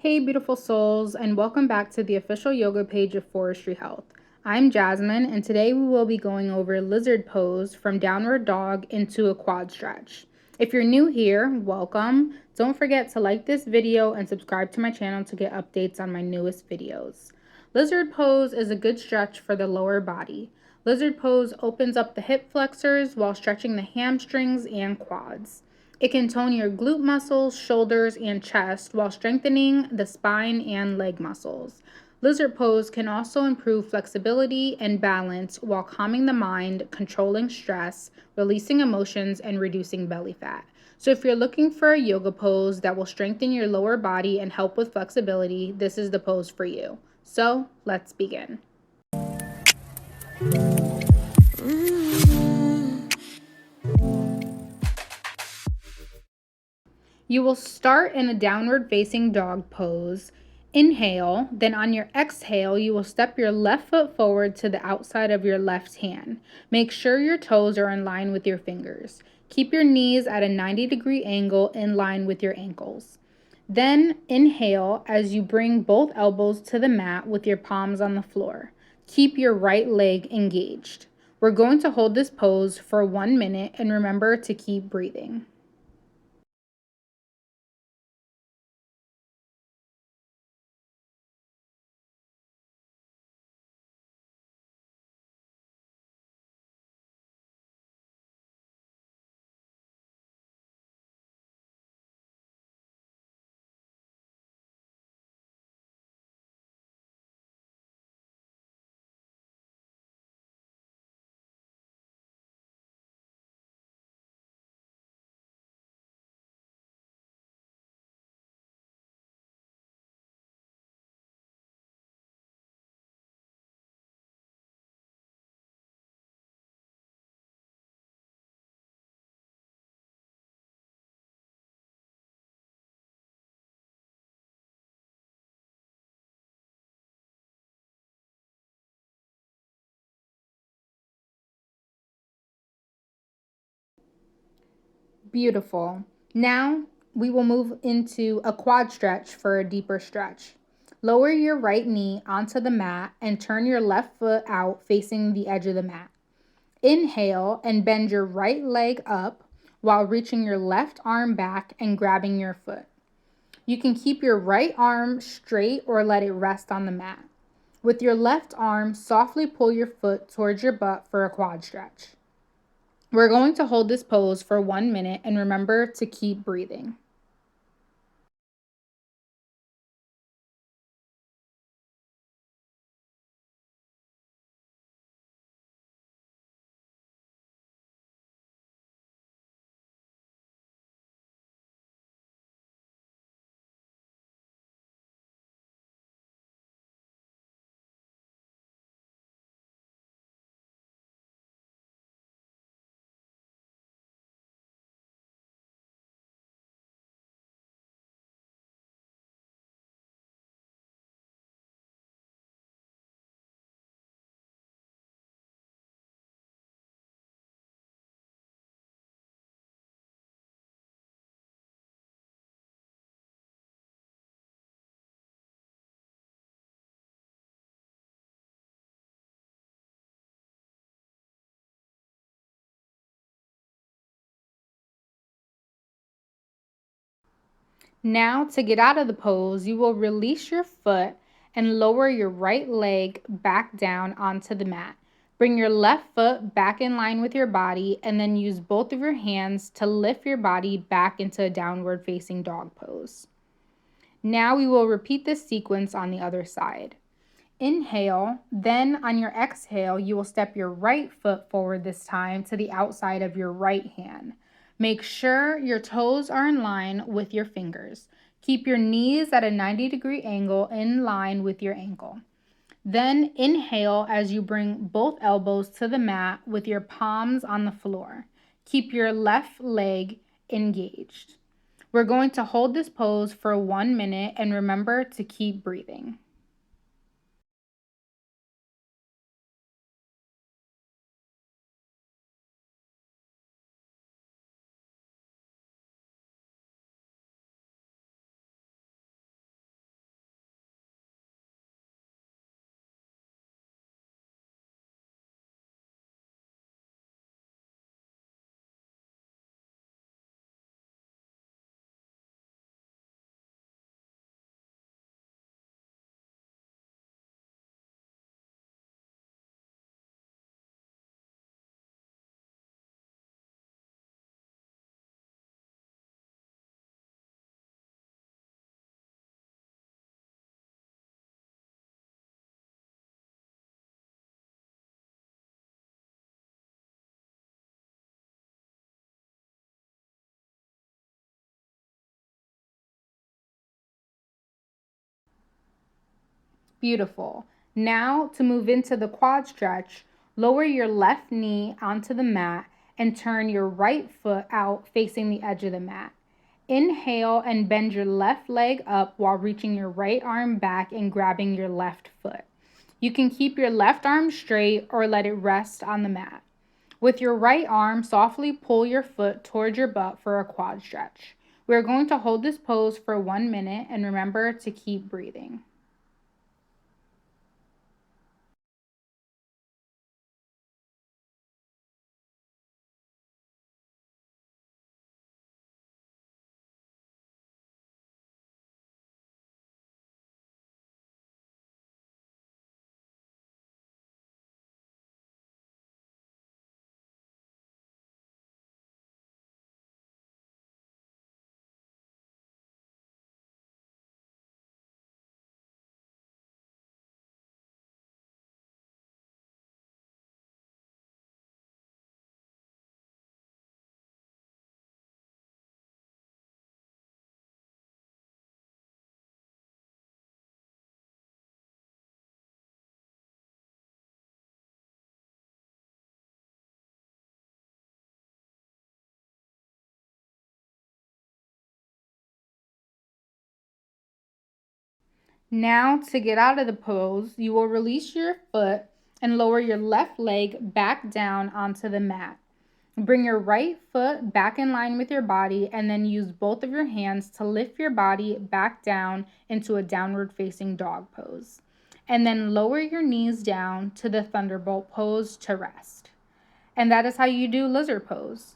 Hey, beautiful souls, and welcome back to the official yoga page of Forestry Health. I'm Jasmine, and today we will be going over lizard pose from downward dog into a quad stretch. If you're new here, welcome. Don't forget to like this video and subscribe to my channel to get updates on my newest videos. Lizard pose is a good stretch for the lower body. Lizard pose opens up the hip flexors while stretching the hamstrings and quads. It can tone your glute muscles, shoulders, and chest while strengthening the spine and leg muscles. Lizard pose can also improve flexibility and balance while calming the mind, controlling stress, releasing emotions, and reducing belly fat. So if you're looking for a yoga pose that will strengthen your lower body and help with flexibility, this is the pose for you. So let's begin. You will start in a downward facing dog pose. Inhale, then on your exhale, you will step your left foot forward to the outside of your left hand. Make sure your toes are in line with your fingers. Keep your knees at a 90-degree angle in line with your ankles. Then inhale as you bring both elbows to the mat with your palms on the floor. Keep your right leg engaged. We're going to hold this pose for 1 minute and remember to keep breathing. Beautiful. Now we will move into a quad stretch for a deeper stretch. Lower your right knee onto the mat and turn your left foot out facing the edge of the mat. Inhale and bend your right leg up while reaching your left arm back and grabbing your foot. You can keep your right arm straight or let it rest on the mat. With your left arm, softly pull your foot towards your butt for a quad stretch. We're going to hold this pose for 1 minute and remember to keep breathing. Now, to get out of the pose, you will release your foot and lower your right leg back down onto the mat. Bring your left foot back in line with your body and then use both of your hands to lift your body back into a downward facing dog pose. Now we will repeat this sequence on the other side. Inhale, then on your exhale, you will step your right foot forward this time to the outside of your right hand. Make sure your toes are in line with your fingers. Keep your knees at a 90-degree angle in line with your ankle. Then inhale as you bring both elbows to the mat with your palms on the floor. Keep your left leg engaged. We're going to hold this pose for 1 minute and remember to keep breathing. Beautiful. Now to move into the quad stretch, lower your left knee onto the mat and turn your right foot out facing the edge of the mat. Inhale and bend your left leg up while reaching your right arm back and grabbing your left foot. You can keep your left arm straight or let it rest on the mat. With your right arm, softly pull your foot towards your butt for a quad stretch. We're going to hold this pose for 1 minute and remember to keep breathing. Now, to get out of the pose, you will release your foot and lower your left leg back down onto the mat. Bring your right foot back in line with your body and then use both of your hands to lift your body back down into a downward facing dog pose. And then lower your knees down to the thunderbolt pose to rest. And that is how you do lizard pose.